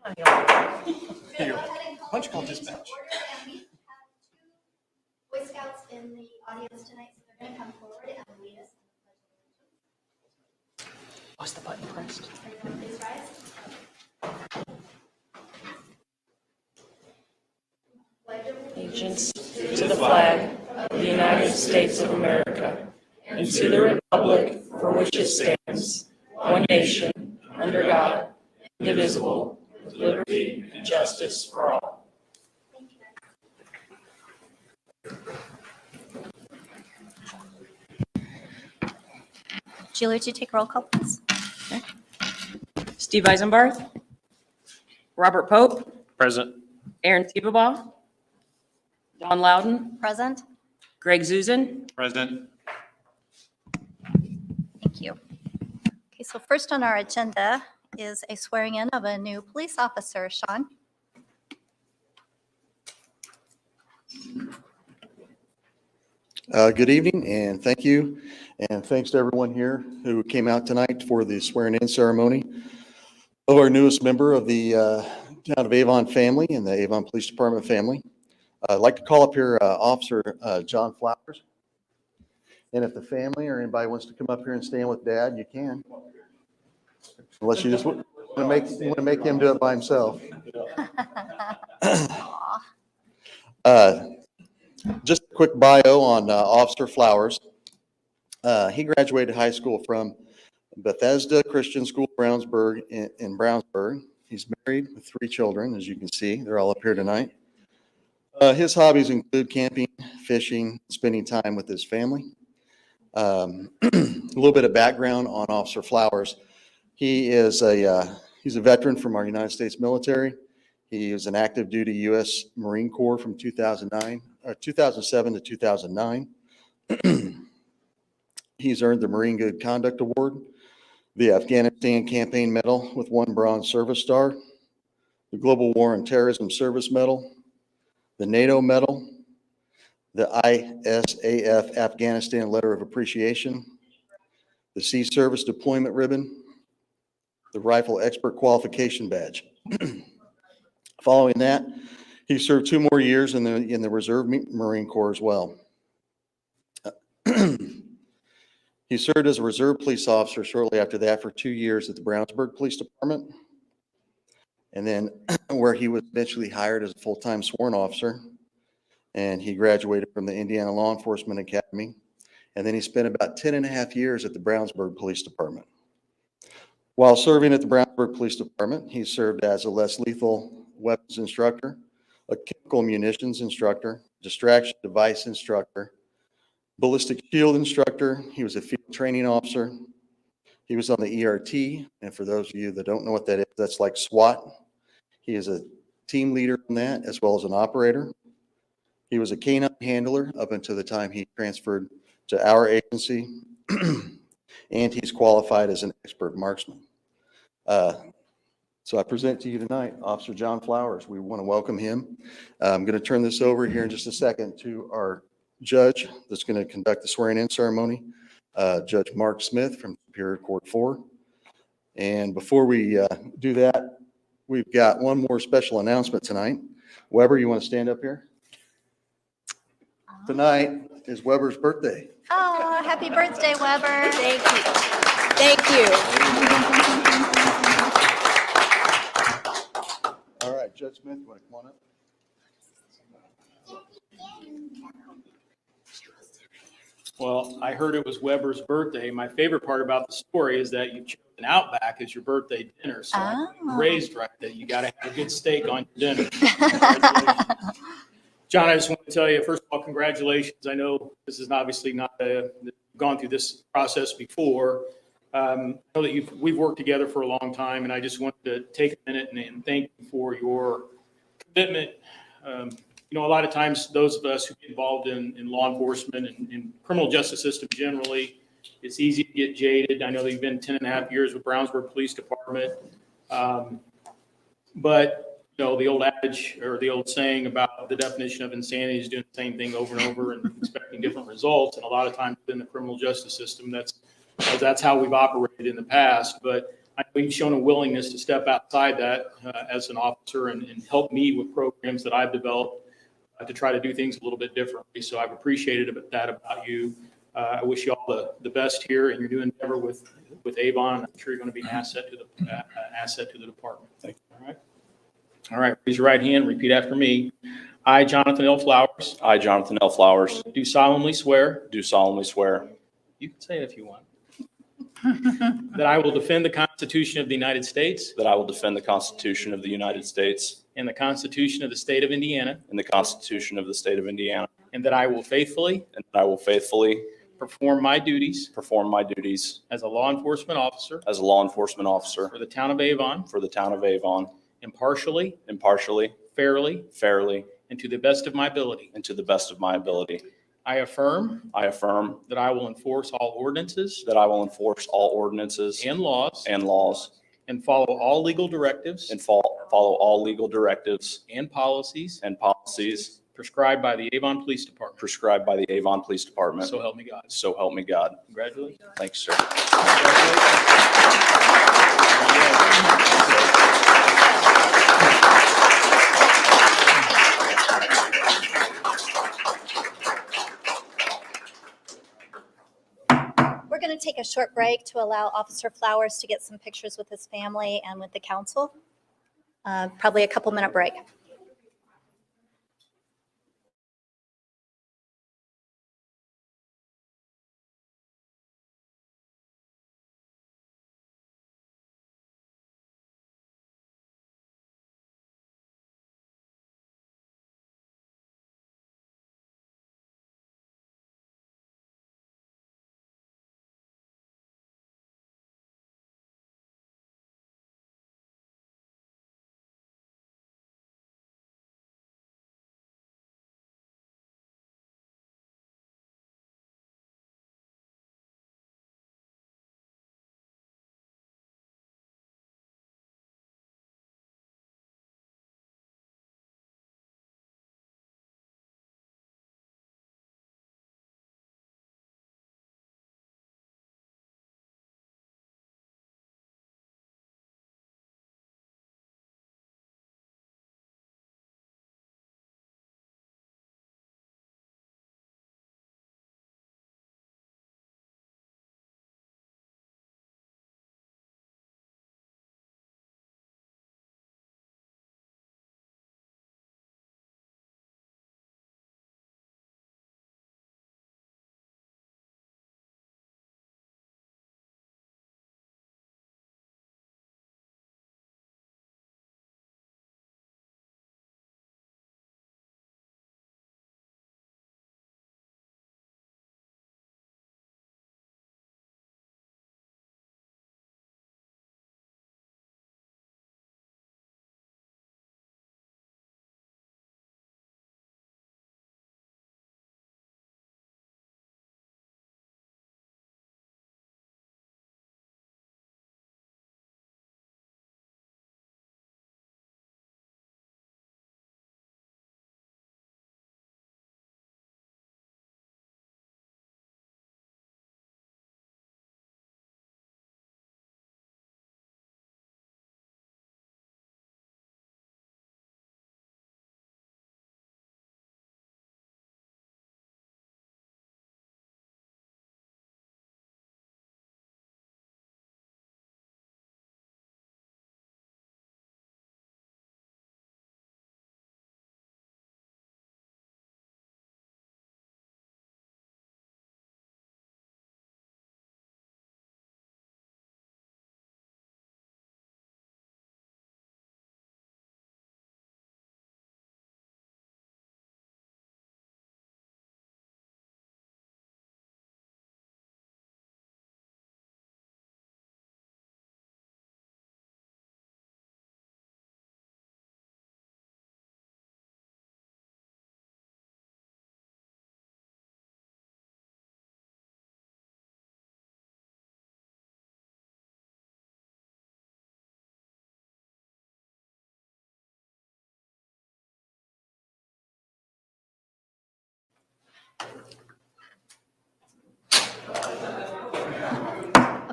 Here you go. Punch call dispatch. Boy Scouts in the audience tonight, so they're going to come forward and lead us. Was the button pressed? Everyone please rise. Allegiance to the flag of the United States of America and to the republic for which it stands, one nation, under God, indivisible, with liberty and justice for all. Julie, would you take a roll call, please? Okay. Steve Eisenbarth, Robert Pope, Present. Aaron Tiebaugh, Don Loudon, Present. Greg Zuzan. Present. Thank you. Okay, so first on our agenda is a swearing in of a new police officer. Sean? Good evening, and thank you. And thanks to everyone here who came out tonight for the swearing-in ceremony of our newest member of the Town of Avon family and the Avon Police Department family. I'd like to call up here Officer John Flowers. And if the family or anybody wants to come up here and stand with Dad, you can. Unless you just want to make him do it by himself. Just a quick bio on Officer Flowers. He graduated high school from Bethesda Christian School, Brownsburg, in Brownsburg. He's married with 3 children, as you can see. They're all up here tonight. His hobbies include camping, fishing, spending time with his family. A little bit of background on Officer Flowers. He's a veteran from our United States military. He was an active duty U.S. Marine Corps from 2007 to 2009. He's earned the Marine Good Conduct Award, the Afghanistan Campaign Medal with 1 Bronze Service Star, the Global War on Terrorism Service Medal, the NATO Medal, the ISAF Afghanistan Letter of Appreciation, the Sea Service Deployment Ribbon, the Rifle Expert Qualification Badge. Following that, he served 2 more years in the Reserve Marine Corps as well. He served as a reserve police officer shortly after that for 2 years at the Brownsburg Police Department, and then where he was eventually hired as a full-time sworn officer, and he graduated from the Indiana Law Enforcement Academy, and then he spent about 10.5 years at the Brownsburg Police Department. While serving at the Brownsburg Police Department, he served as a less lethal weapons instructor, a chemical munitions instructor, distraction device instructor, ballistic shield instructor. He was a field training officer. He was on the ERT, and for those of you that don't know what that is, that's like SWAT. He is a team leader in that as well as an operator. He was a canine handler up until the time he transferred to our agency, and he's qualified as an expert marksman. So I present to you tonight Officer John Flowers. We want to welcome him. I'm going to turn this over here in just a second to our judge that's going to conduct the swearing-in ceremony, Judge Mark Smith from Superior Court 4. And before we do that, we've got one more special announcement tonight. Weber, you want to stand up here? Tonight is Weber's birthday. Oh, happy birthday, Weber. Thank you. Thank you. All right, Judge Smith, you want to come on up? Well, I heard it was Weber's birthday. My favorite part about the story is that you chose an Outback as your birthday dinner. So I'm raised right that you got to have a good steak on your dinner. John, I just want to tell you, first of all, congratulations. I know this is obviously not gone through this process before. I know that we've worked together for a long time, and I just wanted to take a minute and thank you for your commitment. You know, a lot of times those of us who get involved in law enforcement and criminal justice system generally, it's easy to get jaded. I know that you've been 10.5 years with Brownsburg Police Department. But, you know, the old adage or the old saying about the definition of insanity is doing the same thing over and over and expecting different results. And a lot of times in the criminal justice system, that's how we've operated in the past. But I know you've shown a willingness to step outside that as an officer and help me with programs that I've developed to try to do things a little bit differently. So I've appreciated that about you. I wish you all the best here in your new endeavor with Avon. I'm sure you're going to be an asset to the department. Thank you. All right. All right. Raise your right hand. Repeat after me. I, Jonathan L. Flowers, I, Jonathan L. Flowers, do solemnly swear. do solemnly swear You can say it if you want. That I will defend the Constitution of the United States that I will defend the Constitution of the United States and the Constitution of the State of Indiana, and the Constitution of the State of Indiana, and that I will faithfully and that I will faithfully perform my duties perform my duties as a law enforcement officer as a law enforcement officer for the town of Avon for the town of Avon, impartially, impartially, fairly, fairly, and to the best of my ability. and to the best of my ability. I affirm I affirm that I will enforce all ordinances that I will enforce all ordinances and laws and laws and follow all legal directives and follow all legal directives and policies and policies prescribed by the Avon Police Department. prescribed by the Avon Police Department. So help me God. So help me God. Congratulations. Thanks, sir. We're going to take a short break to allow Officer Flowers to get some pictures with his family and with the council. Probably a couple-minute break.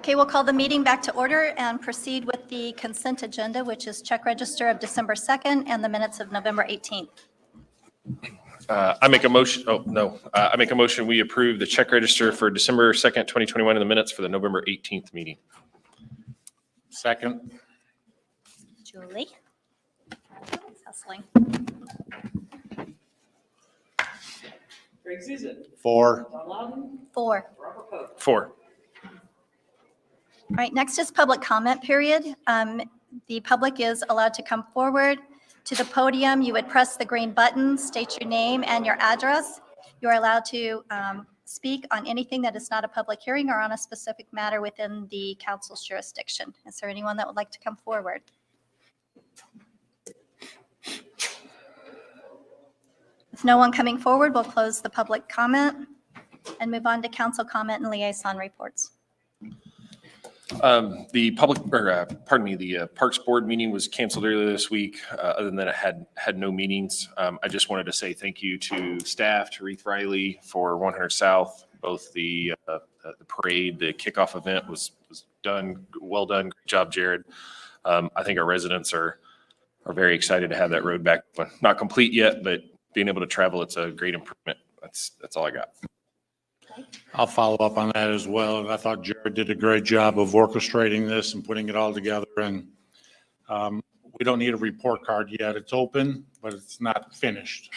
Okay, we'll call the meeting back to order and proceed with the consent agenda, which is check register of December 2nd and the minutes of November 18th. I make a motion, I make a motion, we approve the check register for December 2nd, 2021, and the minutes for the November 18th meeting. Second. Julie? Thanks, Hustling. Greg Susan. 4. Don Loudon. 4. Robert Pope. 4. All right, next is public comment period. The public is allowed to come forward to the podium. You would press the green button, state your name and your address. You're allowed to speak on anything that is not a public hearing or on a specific matter within the council's jurisdiction. Is there anyone that would like to come forward? With no one coming forward, we'll close the public comment and move on to council comment and liaison reports. The Parks Board meeting was canceled earlier this week. Other than that, it had no meetings. I just wanted to say thank you to staff, to Reeve Riley for 100 South. Both the parade, the kickoff event was done, well done. Great job, Jared. I think our residents are very excited to have that road back. Not complete yet, but being able to travel, it's a great improvement. That's all I got. I'll follow up on that as well. And I thought Jared did a great job of orchestrating this and putting it all together. And we don't need a report card yet. It's open, but it's not finished.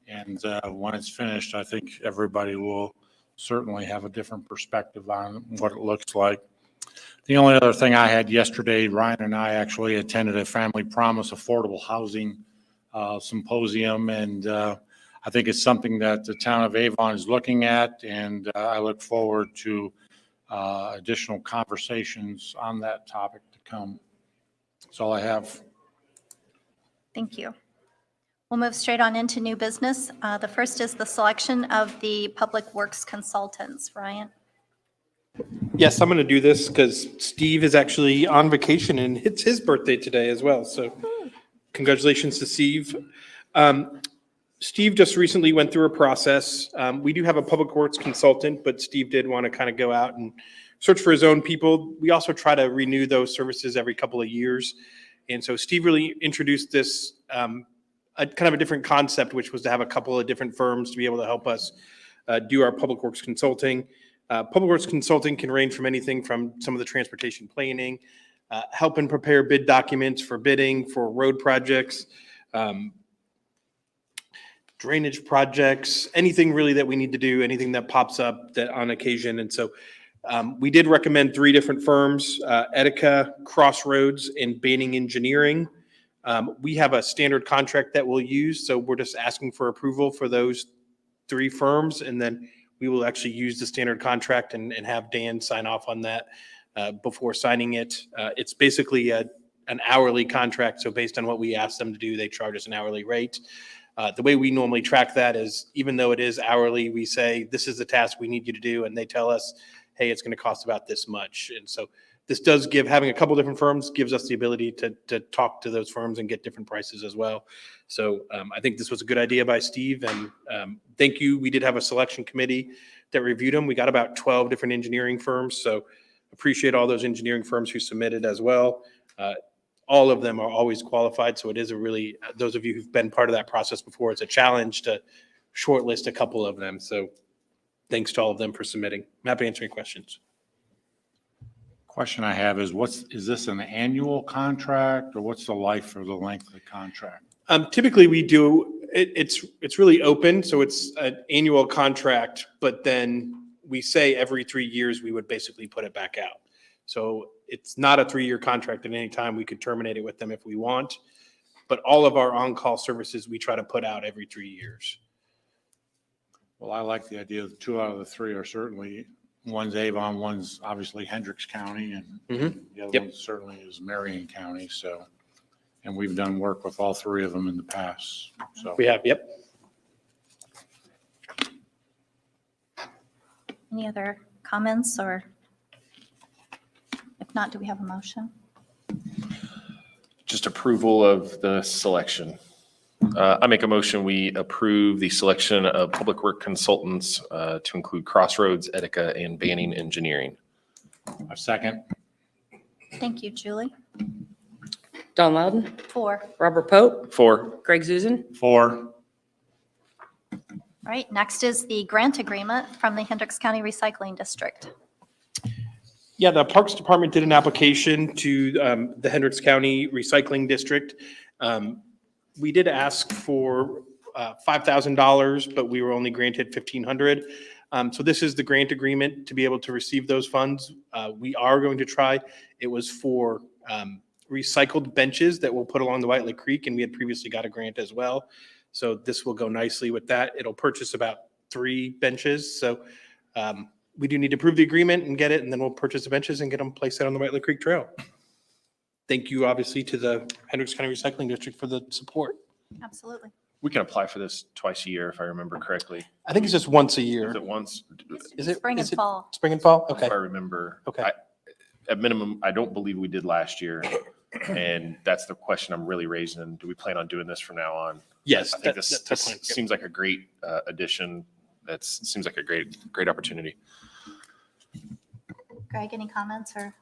And when it's finished, I think everybody will certainly have a different perspective on what it looks like. The only other thing I had yesterday, Ryan and I actually attended a Family Promise Affordable Housing Symposium, and I think it's something that the town of Avon is looking at, and I look forward to additional conversations on that topic to come. That's all I have. Thank you. We'll move straight on into new business. The first is the selection of the public works consultants. Ryan? Yes, I'm going to do this because Steve is actually on vacation and it's his birthday today as well. So congratulations to Steve. Steve just recently went through a process. We do have a public works consultant, but Steve did want to kind of go out and search for his own people. We also try to renew those services every couple of years. And so Steve really introduced this a kind of a different concept, which was to have a couple of different firms to be able to help us do our public works consulting. Public works consulting can range from anything from some of the transportation planning, help and prepare bid documents for bidding for road projects, drainage projects, anything really that we need to do, anything that pops up that on occasion. And so we did recommend 3 different firms, Etica, Crossroads, and Banning Engineering. We have a standard contract that we'll use, so we're just asking for approval for those 3 firms, and then we will actually use the standard contract and have Dan sign off on that before signing it. It's basically an hourly contract, so based on what we ask them to do, they charge us an hourly rate. The way we normally track that is, even though it is hourly, we say, this is the task we need you to do, and they tell us, hey, it's going to cost about this much. And so this does give, having a couple different firms gives us the ability to talk to those firms and get different prices as well. So I think this was a good idea by Steve, and thank you. We did have a selection committee that reviewed them. We got about 12 different engineering firms, so appreciate all those engineering firms who submitted as well. All of them are always qualified, so it is a really, those of you who've been part of that process before, it's a challenge to shortlist a couple of them. So thanks to all of them for submitting. I'm happy to answer any questions. Question I have is is this an annual contract, or what's the life or the length of the contract? Typically we do, it's really open, so it's an annual contract, but then we say every 3 years we would basically put it back out. So it's not a 3-year contract at any time. We could terminate it with them if we want, but all of our on-call services, we try to put out every 3 years. Well, I like the idea that 2 out of the 3 are certainly, one's Avon, one's obviously Hendricks County, and the other one certainly is Marion County. So, and we've done work with all 3 of them in the past. So We have, yep. Any other comments, or if not, do we have a motion? Just approval of the selection. I make a motion, we approve the selection of public work consultants to include Crossroads, Etica, and Banning Engineering. A second. Thank you, Julie. Don Loudon, 4. Robert Pope, 4. Greg Zuzen, 4. Right, next is the grant agreement from the Hendricks County Recycling District. Yeah, the Parks Department did an application to the Hendricks County Recycling District. We did ask for $5,000, but we were only granted $1,500. So this is the grant agreement to be able to receive those funds. We are going to try. It was for recycled benches that we'll put along the White Lake Creek, and we had previously got a grant as well. So this will go nicely with that. It'll purchase about 3 benches. So we do need to approve the agreement and get it, and then we'll purchase the benches and get them placed out on the White Lake Creek Trail. Thank you, obviously, to the Hendricks County Recycling District for the support. Absolutely. We can apply for this twice a year, if I remember correctly. I think it's just once a year. Is it once? Is it? Spring and is it fall. Spring and fall? Okay. If I remember. Okay. At minimum, I don't believe we did last year. And that's the question I'm really raising. Do we plan on doing this from now on? Yes. I think this that's fine. Yep. seems like a great addition. Seems like a great opportunity. Greg, any comments or?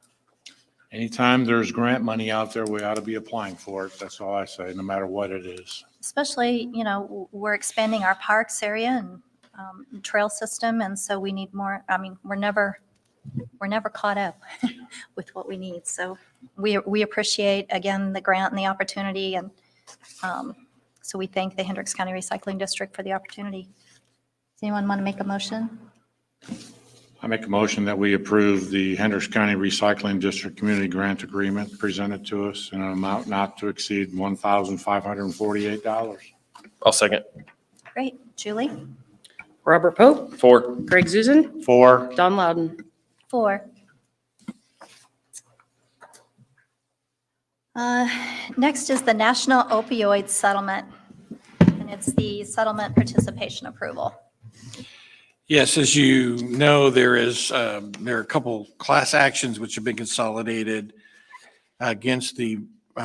Anytime there's grant money out there, we ought to be applying for it. That's all I say, no matter what it is. Especially, we're expanding our parks area and trail system, and so we need more. I mean, we're never caught up with what we need. So we appreciate, again, the grant and the opportunity, and so we thank the Hendricks County Recycling District for the opportunity. Does anyone want to make a motion? I make a motion that we approve the Hendricks County Recycling District Community Grant Agreement presented to us in an amount not to exceed $1,548. I'll second. Great. Julie? Robert Pope, 4. Greg Zuzen, 4. Don Loudon. 4. Next is the National Opioid Settlement, and it's the settlement participation approval. Yes, as you know, there are a couple class actions which have been consolidated against the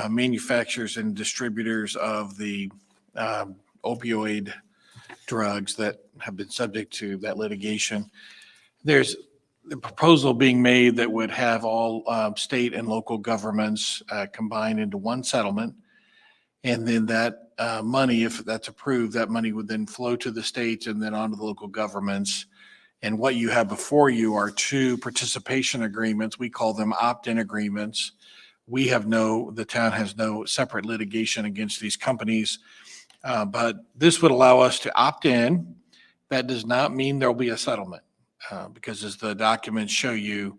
manufacturers and distributors of the opioid drugs that have been subject to that litigation. There's the proposal being made that would have all state and local governments combined into one settlement. And then that money, if that's approved, that money would then flow to the states and then on to the local governments. And what you have before you are 2 participation agreements. We call them opt-in agreements. The town has no separate litigation against these companies. But this would allow us to opt in. That does not mean there'll be a settlement because as the documents show you,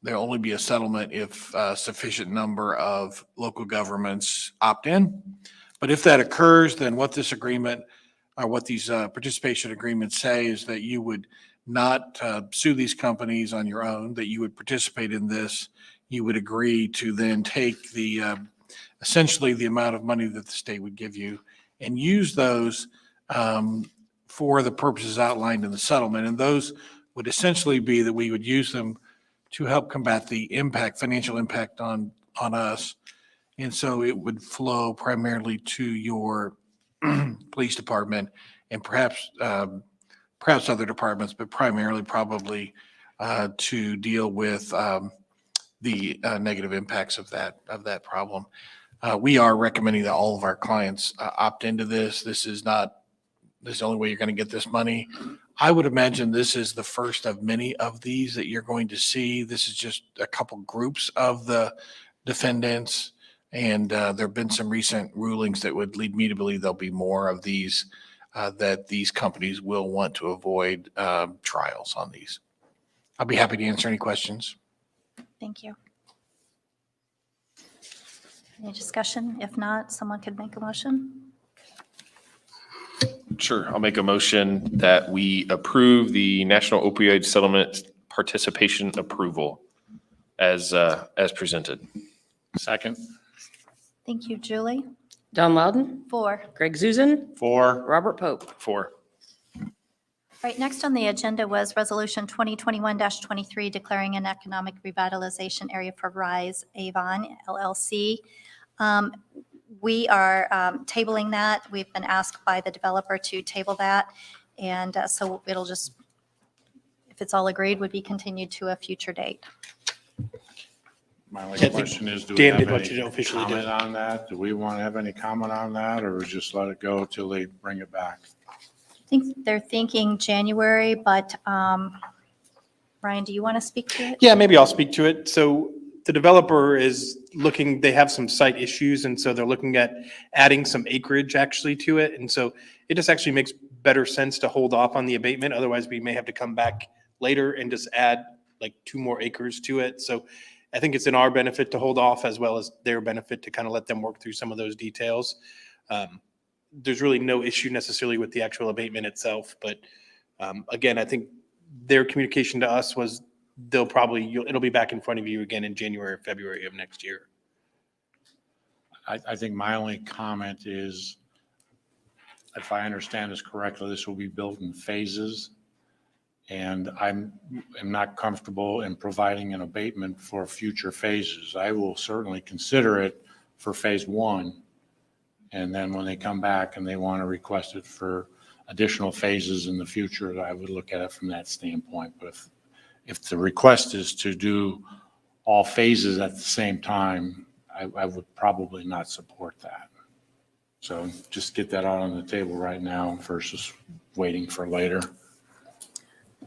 there'll only be a settlement if a sufficient number of local governments opt in. But if that occurs, then what this agreement or what these participation agreements say is that you would not sue these companies on your own, that you would participate in this. You would agree to then take essentially the amount of money that the state would give you and use those for the purposes outlined in the settlement. And those would essentially be that we would use them to help combat the financial impact on us. And so it would flow primarily to your police department and perhaps other departments, but primarily probably to deal with the negative impacts of that problem. We are recommending that all of our clients opt into this. This is the only way you're going to get this money. I would imagine this is the first of many of these that you're going to see. This is just a couple groups of the defendants. And there have been some recent rulings that would lead me to believe there'll be more of these, that these companies will want to avoid trials on these. I'll be happy to answer any questions. Thank you. Any discussion? If not, someone could make a motion. Sure. I'll make a motion that we approve the National Opioid Settlement Participation Approval as presented. Second. Thank you, Julie. Don Loudon, 4. Greg Zuzen, 4. Robert Pope. 4. Right, next on the agenda was Resolution 2021-23, declaring an economic revitalization area for RISE Avon LLC. We are tabling that. We've been asked by the developer to table that. And so if it's all agreed, would be continued to a future date. My only I think question is, do we Dan have did what you any officially did. comment on that? Do we want to have any comment on that, or just let it go till they bring it back? I think they're thinking January, but Ryan, do you want to speak to it? Yeah, maybe I'll speak to it. So the developer is looking, they have some site issues, and so they're looking at adding some acreage actually to it. And so it just actually makes better sense to hold off on the abatement. Otherwise, we may have to come back later and just add like 2 more acres to it. So I think it's in our benefit to hold off, as well as their benefit to kind of let them work through some of those details. There's really no issue necessarily with the actual abatement itself, but again, I think their communication to us was it'll be back in front of you again in January or February of next year. I think my only comment is, if I understand this correctly, this will be built in phases. And am not comfortable in providing an abatement for future phases. I will certainly consider it for phase 1. And then when they come back and they want to request it for additional phases in the future, I would look at it from that standpoint. But if the request is to do all phases at the same time, I would probably not support that. So just get that out on the table right now versus waiting for later.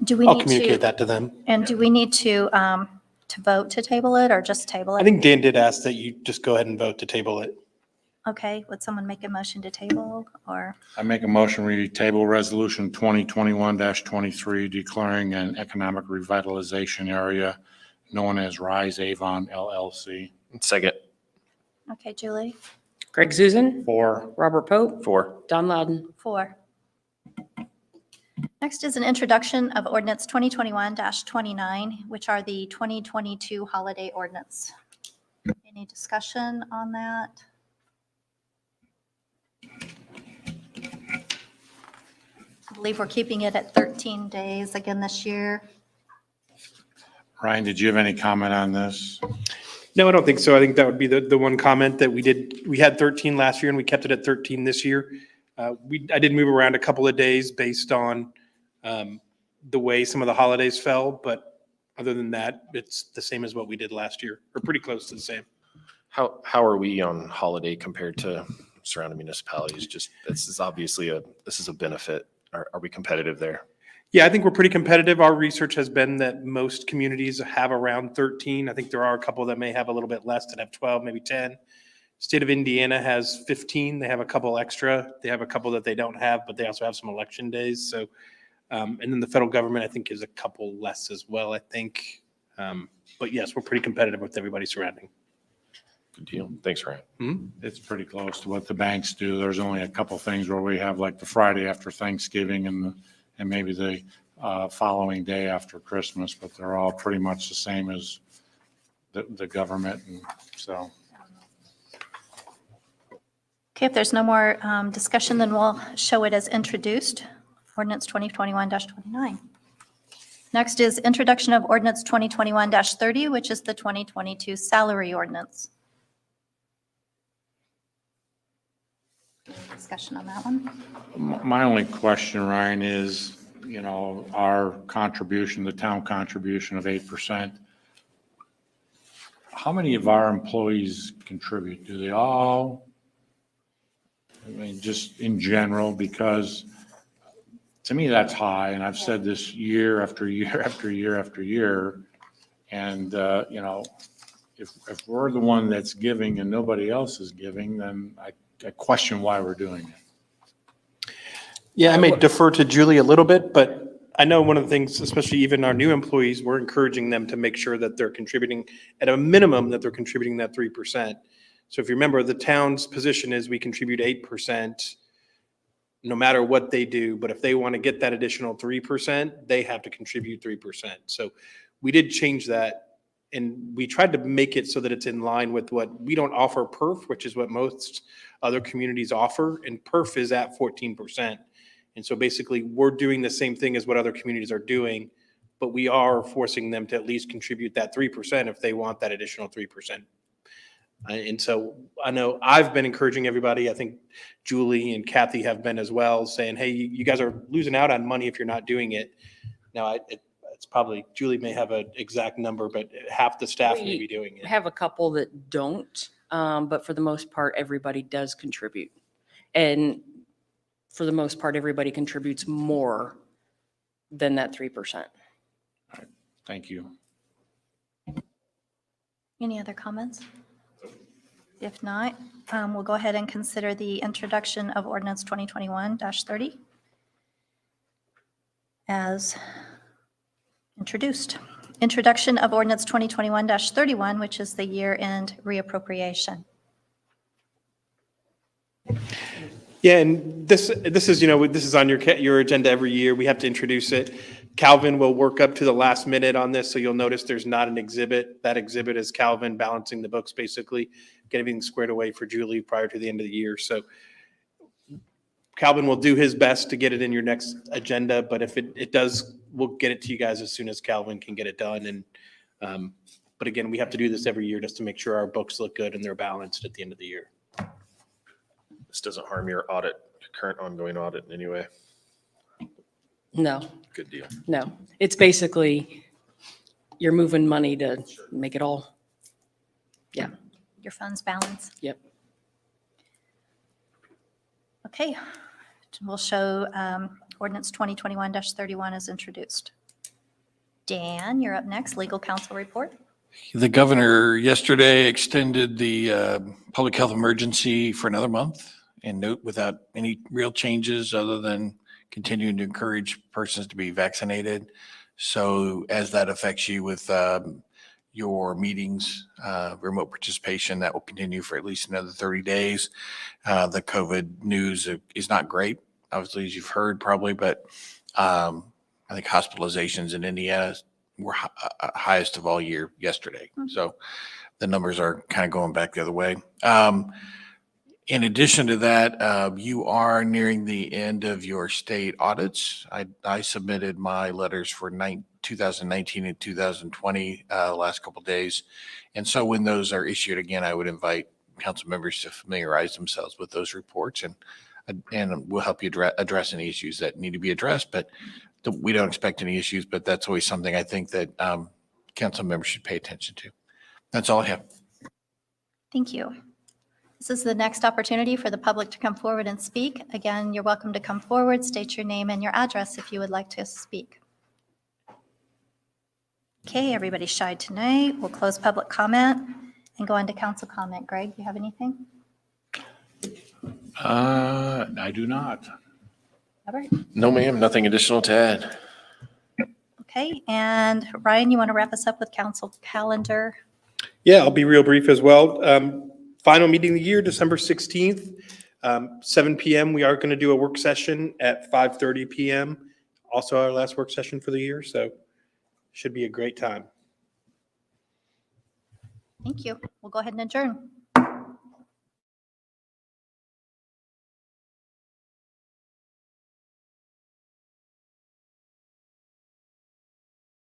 Do we I'll need communicate to, that to them. and do we need to vote to table it or just table it? I think Dan did ask that you just go ahead and vote to table it. Okay, would someone make a motion to table or, I make a motion, we table resolution 2021-23 declaring an economic revitalization area known as Rise Avon LLC. Second. okay, Julie? Greg Zuzen, Four. Robert Pope, 4. Don Loudon. 4. Next is an introduction of ordinance 2021-29, which are the 2022 holiday ordinance. Any discussion on that? I believe we're keeping it at 13 days again this year. Ryan, did you have any comment on this? No, I don't think so. I think that would be the one comment that we had 13 last year and we kept it at 13 this year. I did move around a couple of days based on the way some of the holidays fell, but other than that, it's the same as what we did last year, or pretty close to the same. How are we on holiday compared to surrounding municipalities? Just, this is obviously this is a benefit. Are we competitive there? Yeah, I think we're pretty competitive. Our research has been that most communities have around 13. I think there are a couple that may have a little bit less, that have 12, maybe 10. State of Indiana has 15. They have a couple extra. They have a couple that they don't have, but they also have some election days. So, and then the federal government, I think, is a couple less as well, I think. But yes, we're pretty competitive with everybody surrounding. Good deal. Thanks, Ryan. It's pretty close to what the banks do. There's only a couple things where we have like the Friday after Thanksgiving and maybe the following day after Christmas, but they're all pretty much the same as the government. And so. Okay, if there's no more discussion, then we'll show it as introduced, ordinance 2021-29. Next is introduction of ordinance 2021-30, which is the 2022 salary ordinance. Any discussion on that one? My only question, Ryan, is, our contribution, the town contribution of 8%. How many of our employees contribute? Do they all? I mean, just in general, because to me, that's high. And I've said this year after year after year after year. And, if we're the one that's giving and nobody else is giving, then I question why we're doing it. Yeah, I may defer to Julie a little bit, but I know one of the things, especially even our new employees, we're encouraging them to make sure that they're contributing at a minimum, that they're contributing that 3%. So if you remember, the town's position is we contribute 8% no matter what they do. But if they want to get that additional 3%, they have to contribute 3%. So we did change that. And we tried to make it so that it's in line with what we don't offer PERF, which is what most other communities offer. And PERF is at 14%. And so basically we're doing the same thing as what other communities are doing, but we are forcing them to at least contribute that 3% if they want that additional 3%. And so I know I've been encouraging everybody. I think Julie and Kathy have been as well, saying, hey, you guys are losing out on money if you're not doing it. Now, as It's probably, Julie may have an exact number, but half the staff may be doing We it. have a couple that don't, but for the most part, everybody does contribute. And for the most part, everybody contributes more than that 3%. Thank you. Any other comments? If not, we'll go ahead and consider the introduction of ordinance 2021-30 as introduced. Introduction of ordinance 2021-31, which is the year-end reappropriation. Yeah, and this is, this is on your agenda every year. We have to introduce it. Calvin will work up to the last minute on this, so you'll notice there's not an exhibit. That exhibit is Calvin balancing the books, basically, get everything squared away for Julie prior to the end of the year. So Calvin will do his best to get it in your next agenda, but if it does, we'll get it to you guys as soon as Calvin can get it done. And but again, we have to do this every year just to make sure our books look good and they're balanced at the end of the year. This doesn't harm your audit, current ongoing audit in any way. No, Good deal. no. It's basically, you're moving money to make it all, yeah, Your funds balance. yep. Okay, we'll show ordinance 2021-31 as introduced. Dan, you're up next, legal counsel report. The governor yesterday extended the public health emergency for another month and note without any real changes other than continuing to encourage persons to be vaccinated. So as that affects you with your meetings, remote participation, that will continue for at least another 30 days. The COVID news is not great, obviously, as you've heard probably, but I think hospitalizations in Indiana were highest of all year yesterday. So the numbers are kind of going back the other way. In addition to that, you are nearing the end of your state audits. I submitted my letters for 2019 and 2020 last couple of days. And so when those are issued again, I would invite council members to familiarize themselves with those reports and we'll help you address any issues that need to be addressed. But we don't expect any issues, but that's always something I think that council members should pay attention to. That's all I have. Thank you. This is the next opportunity for the public to come forward and speak. Again, you're welcome to come forward, state your name and your address if you would like to speak. Okay, everybody's shy tonight. We'll close public comment and go on to council comment. Greg, you have anything? I do not. All right. No, ma'am, nothing additional to add. Okay, and Ryan, you want to wrap us up with council calendar? Yeah, I'll be real brief as well. Final meeting of the year, December 16th, 7 PM. We are going to do a work session at 5:30 PM. Also our last work session for the year, so should be a great time. Thank you. We'll go ahead and adjourn.